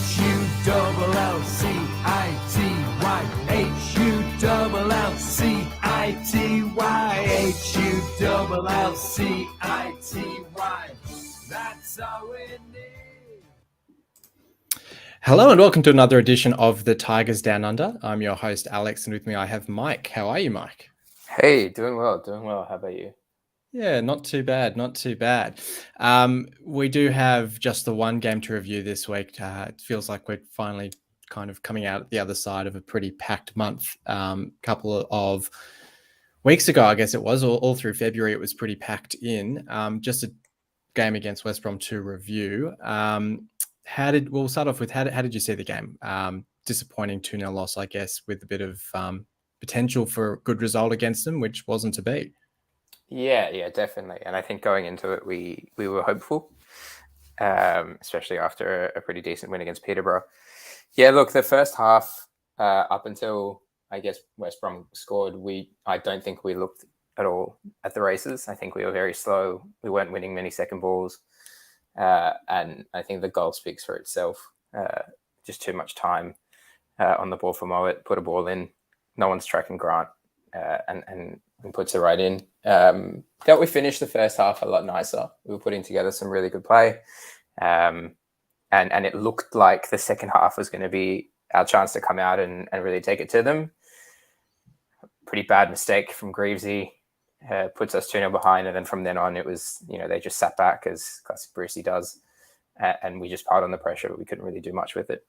H-U-L-L-C-I-T-Y. That's all we need. Hello and welcome to another edition of the Tigers Down Under. I'm your host, Alex, and with me I have Mike. How are you, Mike? Hey, doing well. How about you? Yeah, not too bad. We do have just the one game to review this week. It feels like we're finally kind of coming out the other side of a pretty packed month. Couple of weeks ago, I guess it was, all through February, it was pretty packed in. Just a game against West Brom to review. We'll start off with how did you see the game? Disappointing 2-0 loss, I guess, with a bit of potential for a good result against them, which wasn't to be. Yeah, definitely. And I think going into it, we were hopeful, especially after a pretty decent win against Peterborough. Yeah, look, the first half, up until I guess West Brom scored, I don't think we looked at all at the races. I think we were very slow. We weren't winning many second balls. And I think the goal speaks for itself. Just too much time on the ball for Mowat, put a ball in. No one's tracking Grant and puts it right in. That we finished the first half a lot nicer. We were putting together some really good play. And it looked like the second half was going to be our chance to come out and really take it to them. Pretty bad mistake from Greavesy. Puts us 2-0 behind, and then from then on it was, they just sat back as classic Brucey does, and we just piled on the pressure, but we couldn't really do much with it.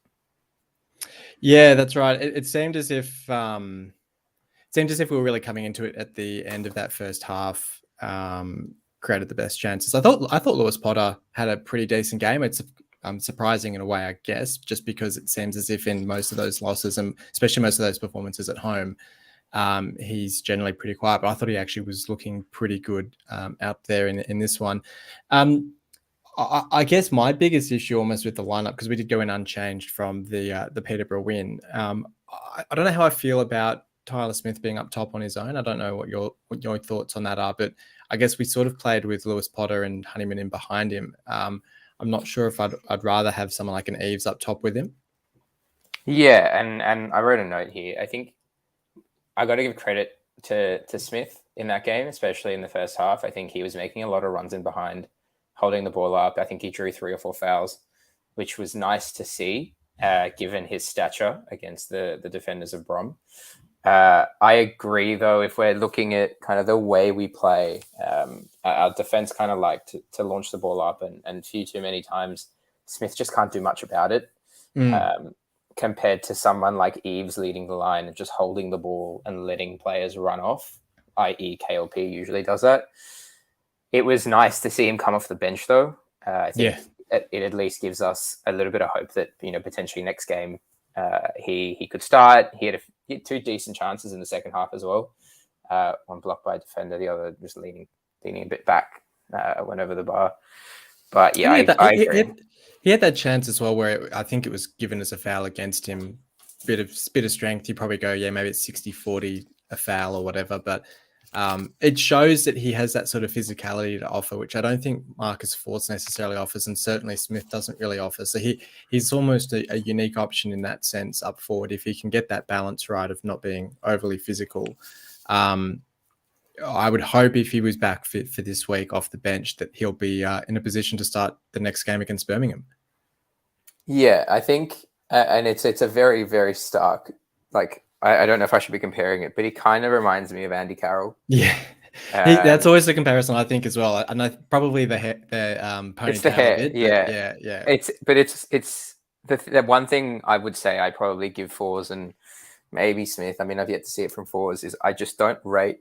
Yeah, that's right. It seemed as if we were really coming into it at the end of that first half, created the best chances. I thought Lewis Potter had a pretty decent game. It's surprising in a way, I guess, just because it seems as if in most of those losses, and especially most of those performances at home, he's generally pretty quiet, but I thought he actually was looking pretty good out there in this one. I guess my biggest issue almost with the lineup, because we did go in unchanged from the Peterborough win. I don't know how I feel about Tyler Smith being up top on his own. I don't know what your thoughts on that are, but I guess we sort of played with Lewis Potter and Honeyman in behind him. I'm not sure if I'd rather have someone like an Eves up top with him. Yeah, and I wrote a note here. I think I got to give credit to Smith in that game, especially in the first half. I think he was making a lot of runs in behind, holding the ball up. I think he drew 3 or 4 fouls, which was nice to see, given his stature against the defenders of Brom. I agree, though, if we're looking at kind of the way we play, our defense kind of like to launch the ball up, and few too many times Smith just can't do much about it. Compared to someone like Eves leading the line and just holding the ball and letting players run off, i.e. KLP usually does that. It was nice to see him come off the bench, though. I think it at least gives us a little bit of hope that, potentially next game he could start. He had 2 decent chances in the second half as well. One blocked by a defender, the other just leaning a bit back, went over the bar. But yeah, I agree. He had that chance as well where I think it was given as a foul against him. Bit of strength. You probably go, yeah, maybe it's 60-40 a foul or whatever. But it shows that he has that sort of physicality to offer, which I don't think Marcus Force necessarily offers, and certainly Smith doesn't really offer. So he's almost a unique option in that sense up forward if he can get that balance right of not being overly physical. I would hope if he was back fit for this week off the bench that he'll be in a position to start the next game against Birmingham. Yeah, I think, and it's a very, very stark, like, I don't know if I should be comparing it, but he kind of reminds me of Andy Carroll. Yeah, that's always the comparison, I think, as well. And probably the ponytail. It's the hair, bit, yeah. It's the one thing I would say I probably give Fours and maybe Smith. I mean, I've yet to see it from Fours. Is I just don't rate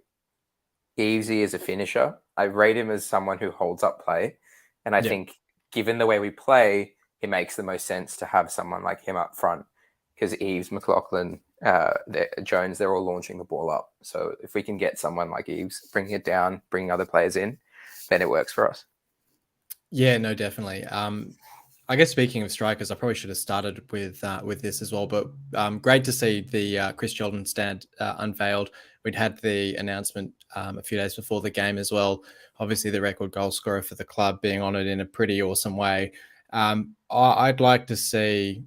Easy as a finisher. I rate him as someone who holds up play, and I think given the way we play, it makes the most sense to have someone like him up front, because Eves, McLaughlin, Jones, they're all launching the ball up. So if we can get someone like Eves bringing it down, bringing other players in, then it works for us. Yeah, no, definitely. I guess speaking of strikers, I probably should have started with this as well. But great to see the Chris Chilton stand unveiled. We'd had the announcement a few days before the game as well. Obviously, the record goal scorer for the club being honoured in a pretty awesome way. I'd like to see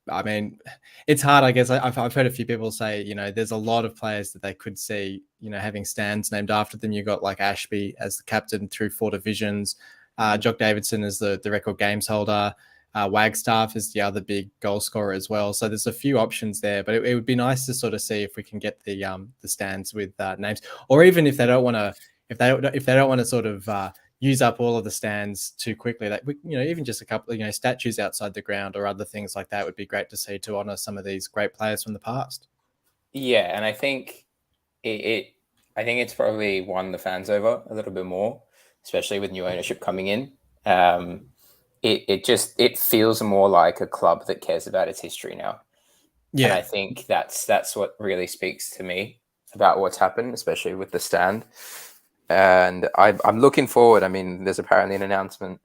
I mean, it's hard, I guess. I've heard a few people say, there's a lot of players that they could see, having stands named after them. You got like Ashby as the captain through 4 divisions, Jock Davidson is the record games holder, Wagstaff is the other big goal scorer as well. So there's a few options there, but it would be nice to sort of see if we can get the stands with names, or even if they don't want to, if they don't want to sort of use up all of the stands too quickly. Like, even just a couple of, statues outside the ground or other things like that would be great to see to honor some of these great players from the past. Yeah, and I think I think it's probably won the fans over a little bit more, especially with new ownership coming in. It feels more like a club that cares about its history now. Yeah. And I think that's what really speaks to me about what's happened, especially with the stand. And I'm looking forward. I mean, there's apparently an announcement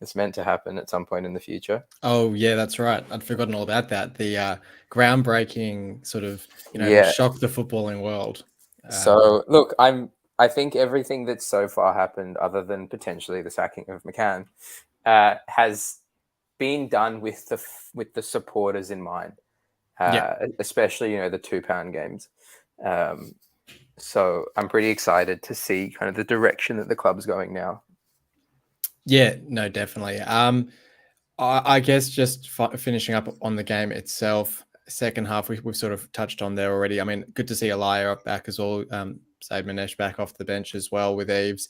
that's meant to happen at some point in the future. Oh, yeah, that's right. I'd forgotten all about that. The groundbreaking sort of, shock the footballing world. So, look, I think everything that's so far happened, other than potentially the sacking of McCann, has been done with the supporters in mind. Especially, the £2 games. So I'm pretty excited to see kind of the direction that the club's going now. Yeah, no, definitely. I guess just finishing up on the game itself, second half, we've sort of touched on there already. I mean, good to see Elia up back as well. Said Manesh back off the bench as well with Eves.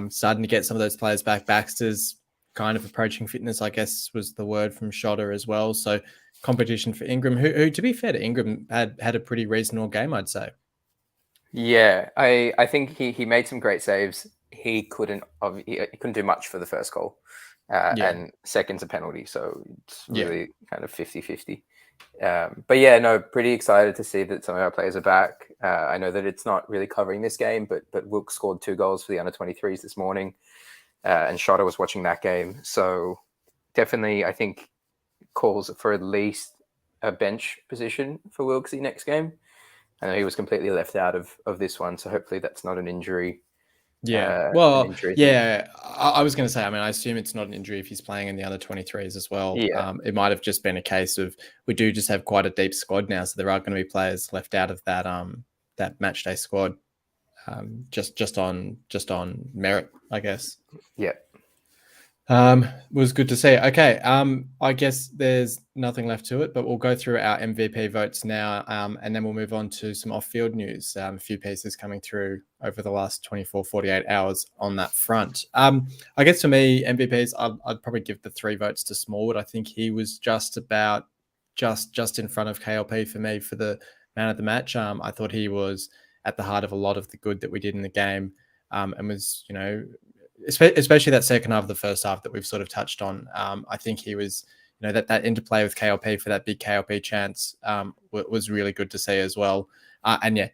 Starting to get some of those players back. Baxter's kind of approaching fitness, I guess, was the word from Shotter as well. So competition for Ingram, who to be fair to Ingram, had a pretty reasonable game, I'd say. Yeah, I think he made some great saves. He couldn't do much for the first goal. And second's a penalty, so it's really kind of 50-50. But yeah, no, pretty excited to see that some of our players are back. I know that it's not really covering this game, but Wilkes scored 2 goals for the under-23s this morning, and Shotter was watching that game. So definitely, I think, calls for at least a bench position for Wilkesy next game. I know he was completely left out of this one, so hopefully that's not an injury. Yeah. I was going to say, I mean, I assume it's not an injury if he's playing in the under 23s as well. Yeah. It might have just been a case of we do just have quite a deep squad now, so there are going to be players left out of that match day squad, just on merit, I guess. Yeah. Was good to see. Okay. I guess there's nothing left to it, but we'll go through our MVP votes now, and then we'll move on to some off-field news. A few pieces coming through over the last 24, 48 hours on that front. I guess for me, MVPs, I'd probably give the 3 votes to Smallwood. I think he was just about just in front of KLP for me for the man of the match. I thought he was at the heart of a lot of the good that we did in the game, and was, especially that second half of the first half that we've sort of touched on. I think he was, that interplay with KLP for that big KLP chance was really good to see as well.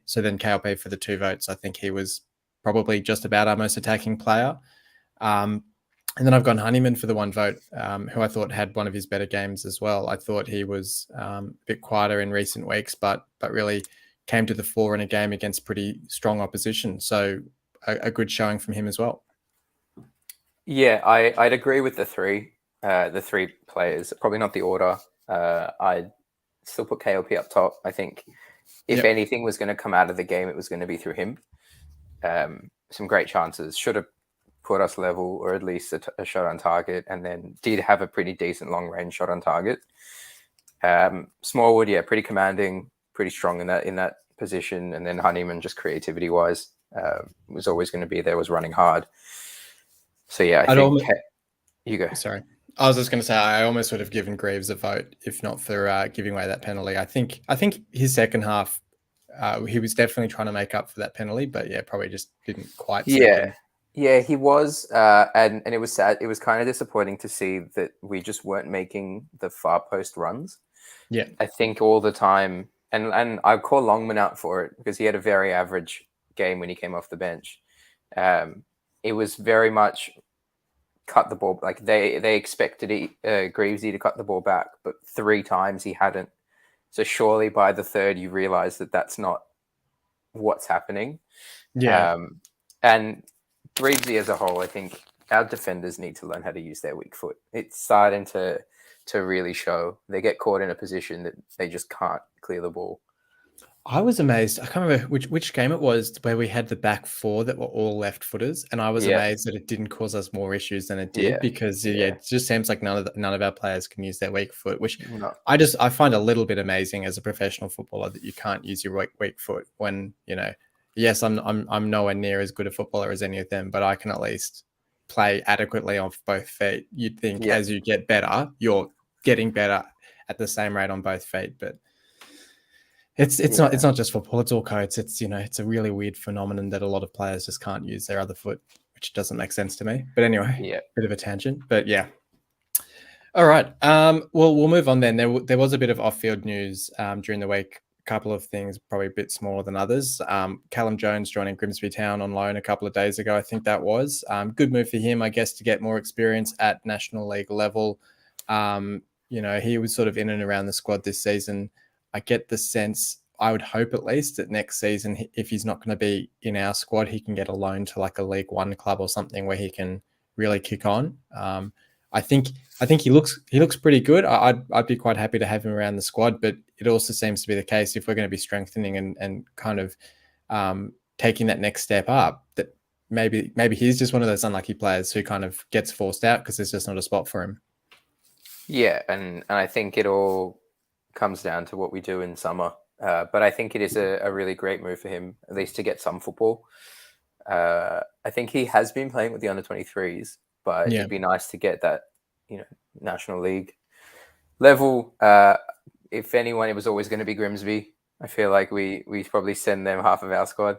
So then KLP for the 2 votes, I think he was probably just about our most attacking player. And then I've gone Honeyman for the 1 vote, who I thought had one of his better games as well. I thought he was a bit quieter in recent weeks, but really came to the fore in a game against pretty strong opposition. So a good showing from him as well. Yeah, I'd agree with the 3 players. Probably not the order. I'd still put KLP up top. I think if anything was going to come out of the game, it was going to be through him. Some great chances. Should have put us level, or at least a shot on target, and then did have a pretty decent long-range shot on target. Smallwood, pretty commanding, pretty strong in that position. And then Honeyman, just creativity-wise, was always going to be there, was running hard. So yeah, I think you go. Sorry, I was just going to say I almost would have given Greaves a vote if not for giving away that penalty. I think his second half, he was definitely trying to make up for that penalty, but probably just didn't quite. Yeah, he was, and it was sad. It was kind of disappointing to see that we just weren't making the far post runs. Yeah, I think all the time, and I call Longman out for it because he had a very average game when he came off the bench. It was very much cut the ball. Like they expected Greavesy to cut the ball back, but 3 times he hadn't. So surely by the 3rd, you realize that that's not what's happening. Yeah. And Greavesy as a whole, I think our defenders need to learn how to use their weak foot. It's starting to to really show. They get caught in a position that they just can't clear the ball. I was amazed. I can't remember which game it was where we had the back four that were all left footers, and I was amazed that it didn't cause us more issues than it did because it just seems like none of our players can use their weak foot, which I find a little bit amazing as a professional footballer that you can't use your weak foot when yes, I'm nowhere near as good a footballer as any of them, but I can at least play adequately off both feet. You'd think as you get better, you're getting better at the same rate on both feet, but it's not just football, it's all codes. It's it's a really weird phenomenon that a lot of players just can't use their other foot, which doesn't make sense to me. But anyway, bit of a tangent, but yeah. All right. Well, we'll move on then. There was a bit of off-field news during the week. A couple of things, probably a bit smaller than others. Callum Jones joining Grimsby Town on loan a couple of days ago. I think that was good move for him, I guess, to get more experience at National League level. He was sort of in and around the squad this season. I get the sense, I would hope at least, that next season, if he's not going to be in our squad, he can get a loan to like a League One club or something where he can really kick on. I think he looks pretty good. I'd be quite happy to have him around the squad, but it also seems to be the case if we're going to be strengthening and kind of taking that next step up, that maybe he's just one of those unlucky players who kind of gets forced out because there's just not a spot for him. Yeah, and I think it all comes down to what we do in summer. But I think it is a really great move for him, at least to get some football. I think he has been playing with the under-23s, but it'd be nice to get that, National League level. If anyone, it was always going to be Grimsby. I feel like we probably send them half of our squad.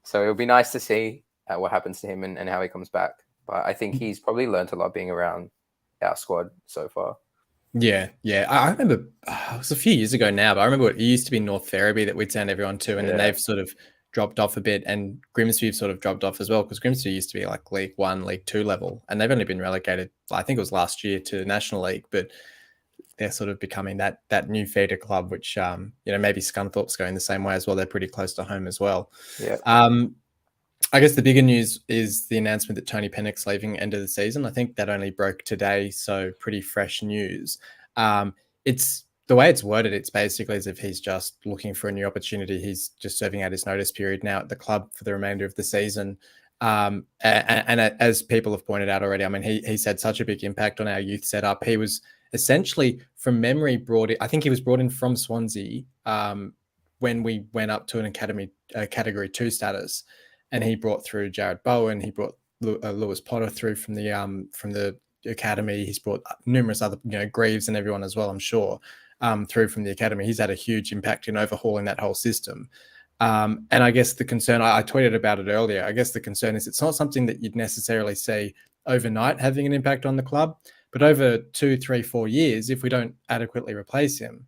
So it'll be nice to see what happens to him and how he comes back. But I think he's probably learned a lot being around our squad so far. Yeah. I remember it was a few years ago now, but I remember it used to be North Ferriby that we'd send everyone to, and then they've sort of dropped off a bit, and Grimsby have sort of dropped off as well, because Grimsby used to be like League One, League Two level, and they've only been relegated, I think it was last year, to National League, but they're sort of becoming that new feeder club, which maybe Scunthorpe's going the same way as well. They're pretty close to home as well. Yeah. I guess the bigger news is the announcement that Tony Pennock's leaving end of the season. I think that only broke today, so pretty fresh news. It's the way it's worded, it's basically as if he's just looking for a new opportunity. He's just serving out his notice period now at the club for the remainder of the season. And as people have pointed out already, I mean, he's had such a big impact on our youth setup. He was essentially, from memory, I think he was brought in from Swansea when we went up to an academy category 2 status. And he brought through Jared Bowen. He brought Lewis Potter through from the academy. He's brought numerous other, Greaves and everyone as well, I'm sure, through from the academy. He's had a huge impact in overhauling that whole system. And I guess the concern, I tweeted about it earlier, I guess the concern is it's not something that you'd necessarily see overnight having an impact on the club, but over 2, 3, 4 years, if we don't adequately replace him,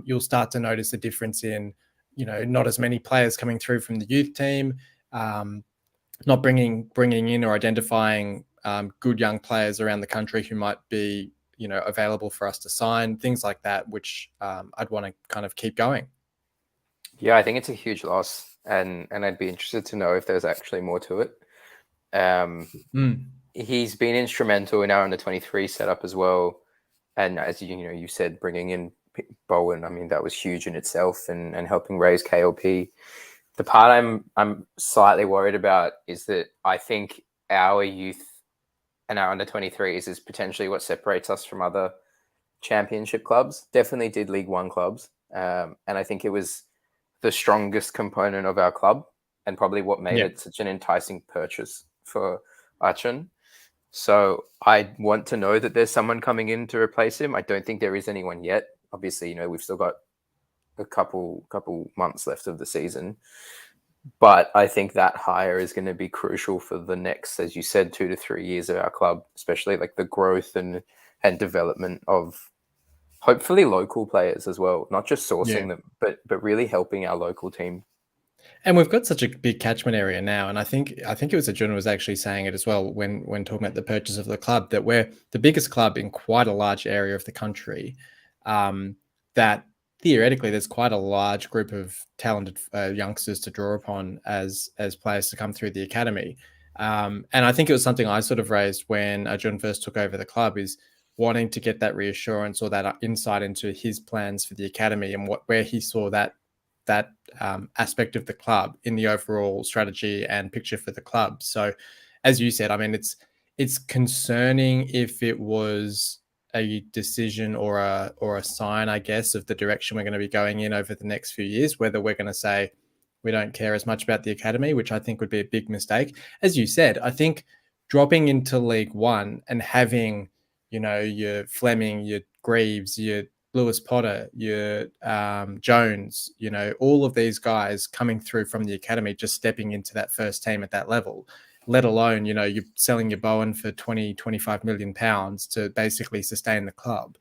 you'll start to notice a difference in, not as many players coming through from the youth team, not bringing in or identifying good young players around the country who might be, available for us to sign, things like that, which I'd want to kind of keep going. Yeah, I think it's a huge loss, and I'd be interested to know if there's actually more to it. He's been instrumental in our under-23 setup as well, and as you said, bringing in Bowen, I mean, that was huge in itself, and helping raise KLP. The part I'm slightly worried about is that I think our youth and our under-23s is potentially what separates us from other championship clubs. Definitely did League One clubs, and I think it was the strongest component of our club, and probably what made it such an enticing purchase for Achin. So I want to know that there's someone coming in to replace him. I don't think there is anyone yet. Obviously, we've still got a couple months left of the season, but I think that hire is going to be crucial for the next, as you said, 2 to 3 years of our club, especially like the growth and development of hopefully local players as well, not just sourcing them, but really helping our local team. And we've got such a big catchment area now, and I think it was Ajun was actually saying it as well when talking about the purchase of the club, that we're the biggest club in quite a large area of the country. That theoretically there's quite a large group of talented youngsters to draw upon as players to come through the academy. And I think it was something I sort of raised when Ajun first took over the club, is wanting to get that reassurance or that insight into his plans for the academy and where he saw that aspect of the club in the overall strategy and picture for the club. So, as you said, I mean, it's concerning if it was a decision or a sign, I guess, of the direction we're going to be going in over the next few years, whether we're going to say we don't care as much about the academy, which I think would be a big mistake. As you said, I think dropping into League One and having, your Fleming, your Greaves, your Lewis Potter, your Jones, all of these guys coming through from the academy, just stepping into that first team at that level, let alone, you're selling your Bowen for 20, 25 million pounds to basically sustain the club.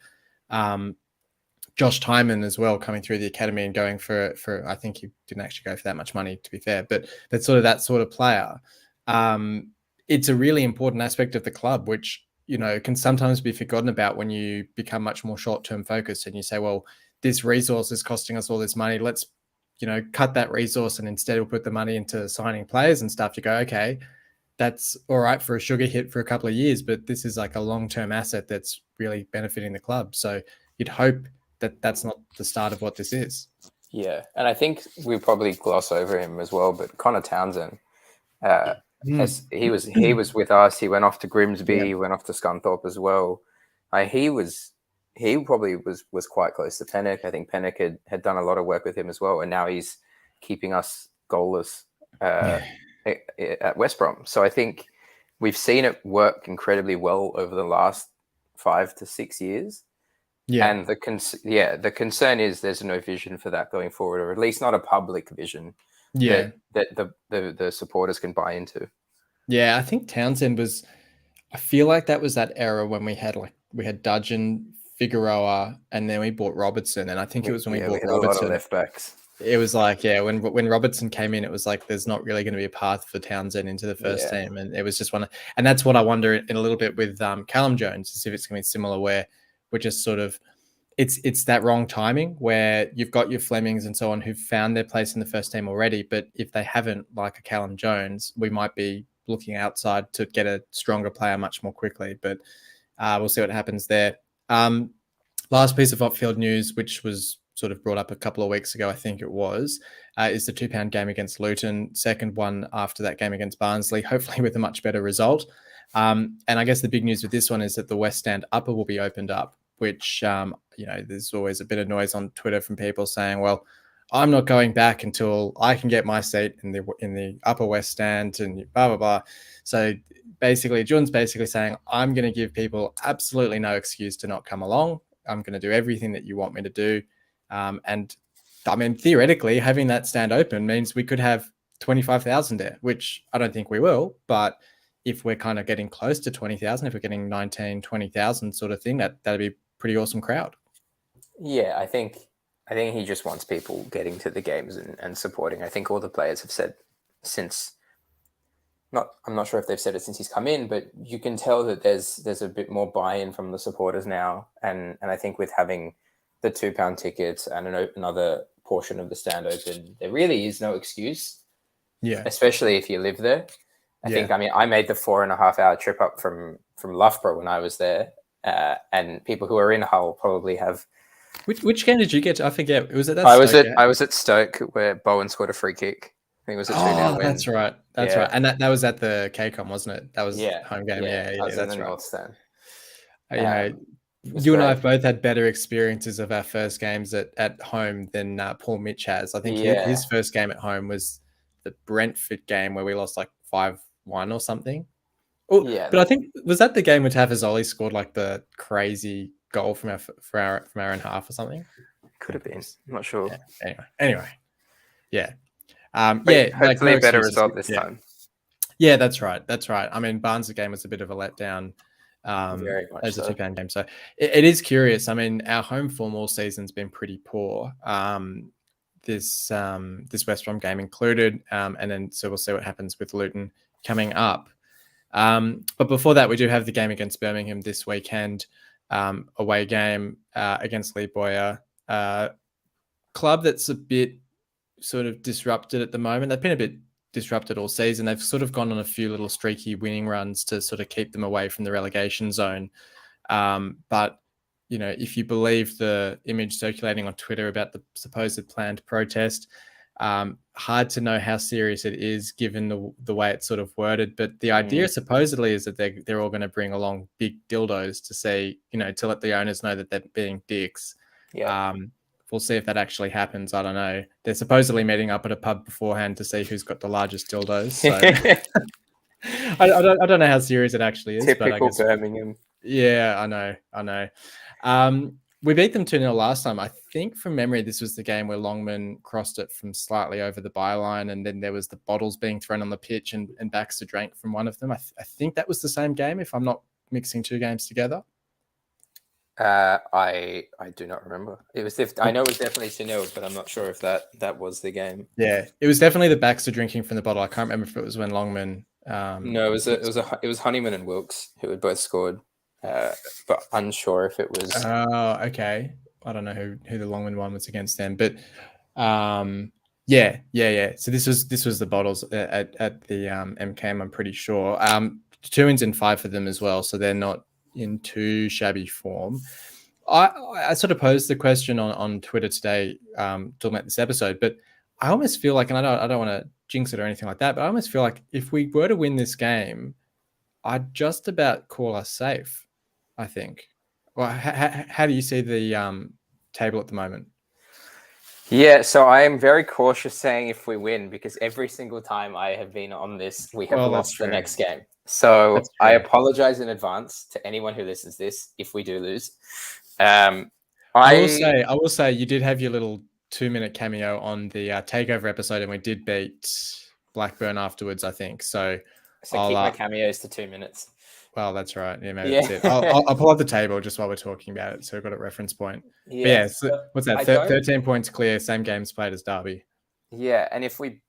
Josh Tyman as well coming through the academy and going for I think he didn't actually go for that much money, to be fair, but that's that sort of player. It's a really important aspect of the club, which, can sometimes be forgotten about when you become much more short-term focused and you say, well, this resource is costing us all this money. Let's, cut that resource and instead we'll put the money into signing players and stuff. You go, okay, that's all right for a sugar hit for a couple of years, but this is like a long-term asset that's really benefiting the club. So you'd hope that that's not the start of what this is. Yeah, and I think we probably gloss over him as well, but Connor Townsend, as he was with us, he went off to Grimsby, he went off to Scunthorpe as well. He probably was quite close to Pennock. I think Pennock had done a lot of work with him as well, and now he's keeping us goalless at West Brom. So I think we've seen it work incredibly well over the last 5 to 6 years. Yeah. And the concern is there's no vision for that going forward, or at least not a public vision that the supporters can buy into. Yeah, I think Townsend I feel like that was that era when we had Dudgeon, Figueroa, and then we bought Robertson. And I think it was when we bought Robertson. A lot of left backs. It was like, when Robertson came in, it was like there's not really going to be a path for Townsend into the first team. And it was just and that's what I wonder in a little bit with Callum Jones, is if it's going to be similar, where we're just sort of, it's that wrong timing where you've got your Flemings and so on who've found their place in the first team already. But if they haven't, like a Callum Jones, we might be looking outside to get a stronger player much more quickly. But we'll see what happens there. Last piece of off-field news, which was sort of brought up a couple of weeks ago, I think it was, is the £2 game against Luton. Second one after that game against Barnsley, hopefully with a much better result. And I guess the big news with this one is that the West Stand upper will be opened up, which, there's always a bit of noise on Twitter from people saying, well, I'm not going back until I can get my seat in the upper West Stand and blah, blah, blah. So basically, John's basically saying, I'm going to give people absolutely no excuse to not come along. I'm going to do everything that you want me to do. And I mean, theoretically, having that stand open means we could have 25,000 there, which I don't think we will. But if we're kind of getting close to 20,000, if we're getting 19, 20,000 sort of thing, that'd be a pretty awesome crowd. Yeah, I think he just wants people getting to the games and supporting. I think all the players have said I'm not sure if they've said it since he's come in, but you can tell that there's a bit more buy-in from the supporters now. And I think with having the £2 tickets and another portion of the stand open, there really is no excuse. Yeah. Especially if you live there. I made the 4.5 hour trip up from Loughborough when I was there. And people who are in Hull probably have. Which game did you get to? I forget. Was it that? I was at Stoke where Bowen scored a free kick. I think it was a 2-0 win. That's right. That's right. And that was at the KCOM, wasn't it? That was home game. Yeah, I was that's in the right. North Stand. You and I have both had better experiences of our first games at home than Paul Mitch has. I think his first game at home was the Brentford game where we lost like 5-1 or something. Oh, yeah. But I think, was that the game where Tafazoli scored like the crazy goal from our own half or something? Could have been. I'm not sure. Yeah. Anyway. Yeah. Hopefully a better result this time. Yeah, that's right. I mean, Barnes' game was a bit of a letdown. Very much as a £2 game. So it is curious. I mean, our home form all season's been pretty poor. This West Brom game included. And then so we'll see what happens with Luton coming up. But before that, we do have the game against Birmingham this weekend. Away game against Lee Boyer. Club that's a bit sort of disrupted at the moment. They've been a bit disrupted all season. They've sort of gone on a few little streaky winning runs to sort of keep them away from the relegation zone. But if you believe the image circulating on Twitter about the supposed planned protest, hard to know how serious it is given the way it's sort of worded. But the idea supposedly is that they're all going to bring along big dildos to say, to let the owners know that they're being dicks. Yeah. We'll see if that actually happens. I don't know. They're supposedly meeting up at a pub beforehand to see who's got the largest dildos. So I don't know how serious it actually is. Typical but I guess, Birmingham. Yeah, I know. We beat them 2-0 last time. I think from memory, this was the game where Longman crossed it from slightly over the byline, and then there was the bottles being thrown on the pitch, and Baxter drank from one of them. I think that was the same game, if I'm not mixing two games together. I do not remember. I know it was definitely 2-0, but I'm not sure if that was the game. Yeah, it was definitely the Baxter drinking from the bottle. I can't remember if it was when Longman. No, it was Honeyman and Wilkes who had both scored, but unsure if it was. Oh, okay. I don't know who the Longman one was against them, but yeah. So this was the bottles at the MKM. I'm pretty sure. 2 wins and 5 for them as well, so they're not in too shabby form. I sort of posed the question on Twitter today, talking about this episode, but I almost feel like, and I don't want to jinx it or anything like that, but I almost feel like if we were to win this game, I'd just about call us safe, I think. Well, how do you see the table at the moment? Yeah, so I am very cautious saying if we win, because every single time I have been on this, we have lost the next game. So I apologize in advance to anyone who listens to this if we do lose. I will say you did have your little 2-minute cameo on the takeover episode, and we did beat Blackburn afterwards, I think. So I'll keep my cameos to 2 minutes. Well, that's right. Yeah, maybe that's it. I'll pull up the table just while we're talking about it, so we've got a reference point. Yeah, so what's that? 13 points clear, same games played as Derby. Yeah, and if we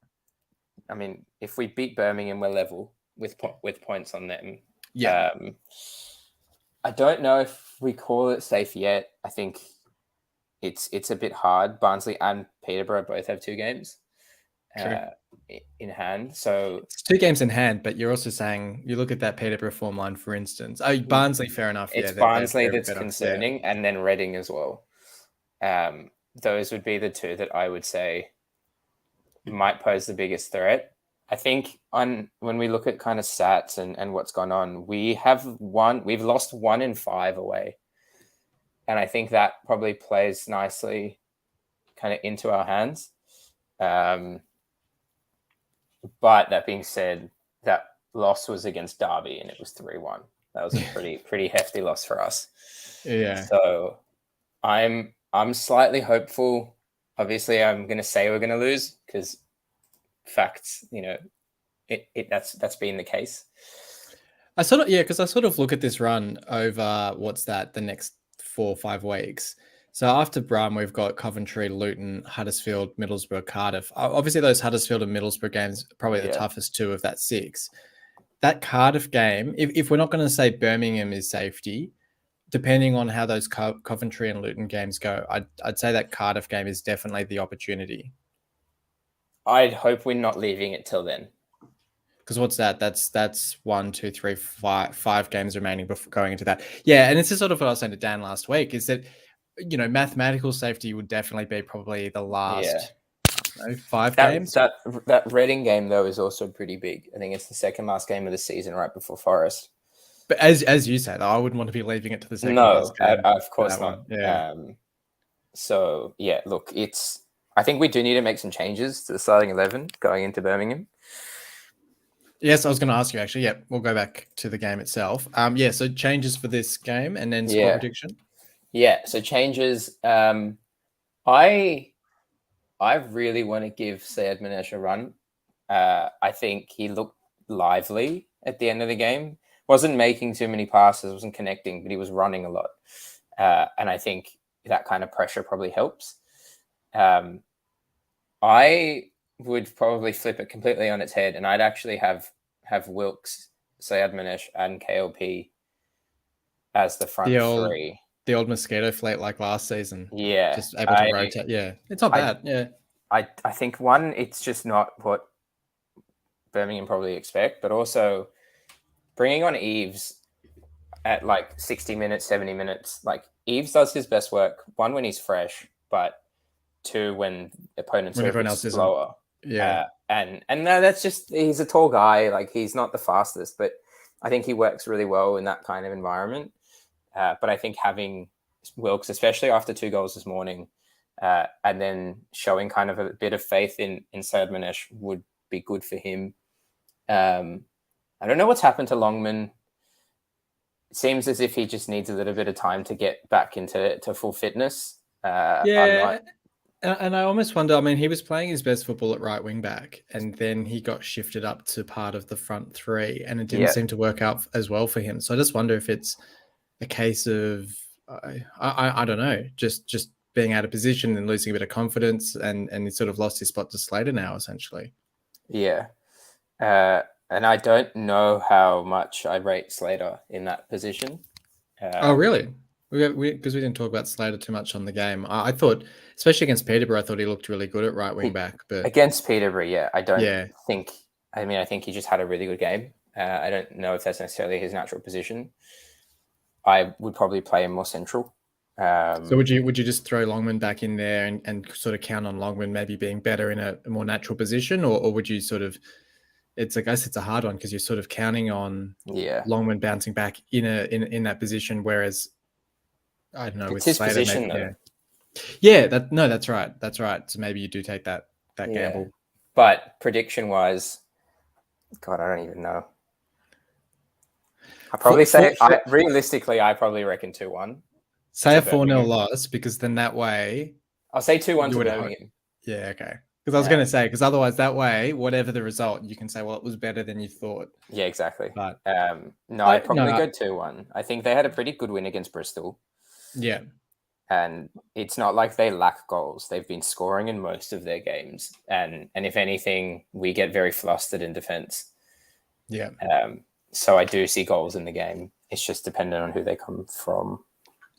beat Birmingham, we're level with points on them. Yeah. I don't know if we call it safe yet. I think it's a bit hard. Barnsley and Peterborough both have 2 games in hand. So it's 2 games in hand, but you're also saying you look at that Peterborough form line, for instance. Oh, Barnsley, fair enough. It's Barnsley that's concerning, and then Reading as well. Those would be the 2 that I would say might pose the biggest threat. I think when we look at kind of stats and what's gone on, we've lost 1 in 5 away. And I think that probably plays nicely kind of into our hands. But that being said, that loss was against Derby and it was 3-1. That was a pretty hefty loss for us. Yeah. So I'm slightly hopeful. Obviously, I'm going to say we're going to lose because facts, that's been the case. Because I sort of look at this run over the next 4 or 5 weeks. So after Brum, we've got Coventry, Luton, Huddersfield, Middlesbrough, Cardiff. Obviously, those Huddersfield and Middlesbrough games are probably the toughest 2 of that 6. That Cardiff game, if we're not going to say Birmingham is safety, depending on how those Coventry and Luton games go, I'd say that Cardiff game is definitely the opportunity. I'd hope we're not leaving it till then. Because what's that? That's 1, 2, 3, 5 games remaining before going into that. Yeah, and this is sort of what I was saying to Dan last week, is that mathematical safety would definitely be probably the last 5 games. That Reading game though is also pretty big. I think it's the second last game of the season, right before Forest. But as you said, I wouldn't want to be leaving it to the second. No, of course not. Yeah. So yeah, look, I think we do need to make some changes to the starting 11 going into Birmingham. Yes, I was going to ask you actually. Yeah, we'll go back to the game itself. So changes for this game and then score prediction. Yeah, so changes. I really want to give Sayed Manesh a run. I think he looked lively at the end of the game. Wasn't making too many passes, wasn't connecting, but he was running a lot. And I think that kind of pressure probably helps. I would probably flip it completely on its head, and I'd actually have Wilkes, Sayed Manesh, and KLP as the front 3. The old mosquito fleet like last season. Yeah. Just able to rotate. Yeah. It's not bad. Yeah. I think, one, it's just not what Birmingham probably expect, but also bringing on Eves, at like 60 minutes, 70 minutes. Like Eves does his best work, one when he's fresh, but two when opponents When are a everyone bit else isn't. slower. Yeah. And no, that's just, he's a tall guy. Like he's not the fastest, but I think he works really well in that kind of environment. But I think having Wilkes, especially after 2 goals this morning, and then showing kind of a bit of faith in Sayed Manesh would be good for him. I don't know what's happened to Longman. It seems as if he just needs a little bit of time to get back into full fitness. Yeah. And I almost wonder, I mean, he was playing his best football at right wing back, and then he got shifted up to part of the front three, and it didn't seem to work out as well for him. So I just wonder if it's a case of, I don't know, just being out of position and losing a bit of confidence, and he sort of lost his spot to Slater now, essentially. Yeah. And I don't know how much I rate Slater in that position. Oh, really? Because we didn't talk about Slater too much on the game. I thought, especially against Peterborough, I thought he looked really good at right wing back. But against Peterborough, yeah, I don't think. I mean, I think he just had a really good game. I don't know if that's necessarily his natural position. I would probably play him more central. So would you just throw Longman back in there and sort of count on Longman maybe being better in a more natural position, or would you sort of? I guess it's a hard one because you're sort of counting on Longman bouncing back in that position, whereas I don't know, it's with his Slater, position maybe, though. Yeah, that's right. So maybe you do take that gamble. But prediction wise, God, I don't even know. I probably realistically, I probably reckon 2-1. Say a 4-0 loss, because then that way I'll say 2-1 to Birmingham. Yeah, okay. Because I was going to say, because otherwise that way, whatever the result, you can say, well, it was better than you thought. Yeah, exactly. But no, I'd probably go 2-1. I think they had a pretty good win against Bristol. Yeah. And it's not like they lack goals. They've been scoring in most of their games. And if anything, we get very flustered in defense. Yeah. So I do see goals in the game. It's just dependent on who they come from.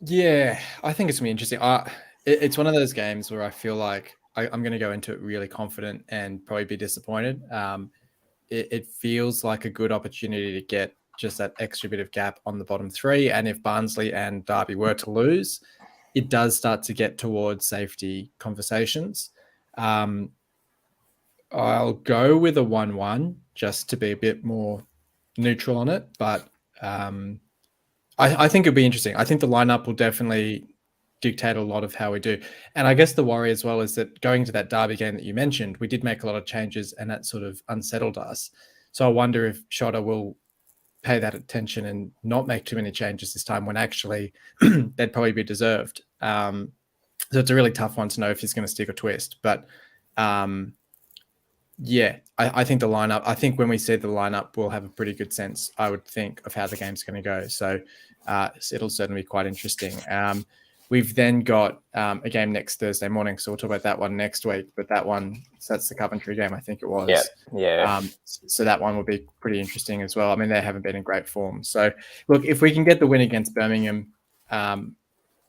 Yeah, I think it's going to be interesting. It's one of those games where I feel like I'm going to go into it really confident and probably be disappointed. It feels like a good opportunity to get just that extra bit of gap on the bottom three. And if Barnsley and Derby were to lose, it does start to get towards safety conversations. I'll go with a 1-1 just to be a bit more neutral on it. But I think it'll be interesting. I think the lineup will definitely dictate a lot of how we do. And I guess the worry as well is that going to that Derby game that you mentioned, we did make a lot of changes and that sort of unsettled us. So I wonder if Shotta will pay that attention and not make too many changes this time when actually they'd probably be deserved. So it's a really tough one to know if he's going to stick or twist. But yeah, I think the lineup, I think when we see the lineup, we'll have a pretty good sense, I would think, of how the game's going to go. So it'll certainly be quite interesting. We've then got a game next Thursday morning, so we'll talk about that one next week. But that one, so that's the Coventry game, I think it was. Yeah. So that one will be pretty interesting as well. I mean, they haven't been in great form. So, look, if we can get the win against Birmingham, I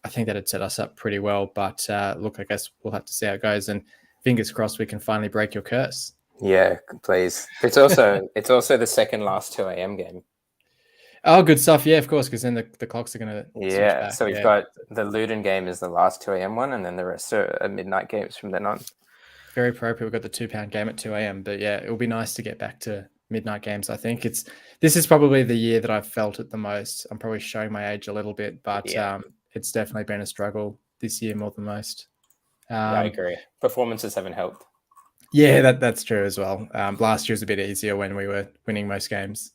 think that'd set us up pretty well. But look, I guess we'll have to see how it goes. And fingers crossed we can finally break your curse. Yeah, please. It's also the second last 2 a.m. game. Oh, good stuff. Yeah, of course, because then the clocks are going to switch back. So we've got the Luton game is the last 2 a.m. one, and then the rest are midnight games from then on. Very appropriate. We've got the £2 game at 2 a.m. But yeah, it'll be nice to get back to midnight games. I think this is probably the year that I've felt it the most. I'm probably showing my age a little bit, but it's definitely been a struggle this year more than most. I agree. Performances haven't helped. Yeah, that's true as well. Last year was a bit easier when we were winning most games.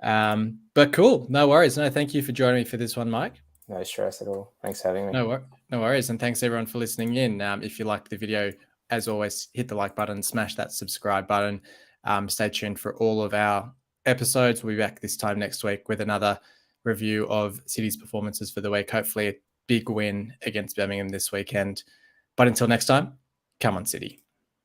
But cool. No worries. No, thank you for joining me for this one, Mike. No stress at all. Thanks for having me. No worries. And thanks everyone for listening in. If you liked the video, as always, hit the like button, smash that subscribe button. Stay tuned for all of our episodes. We'll be back this time next week with another review of City's performances for the week. Hopefully a big win against Birmingham this weekend. But until next time, come on, City.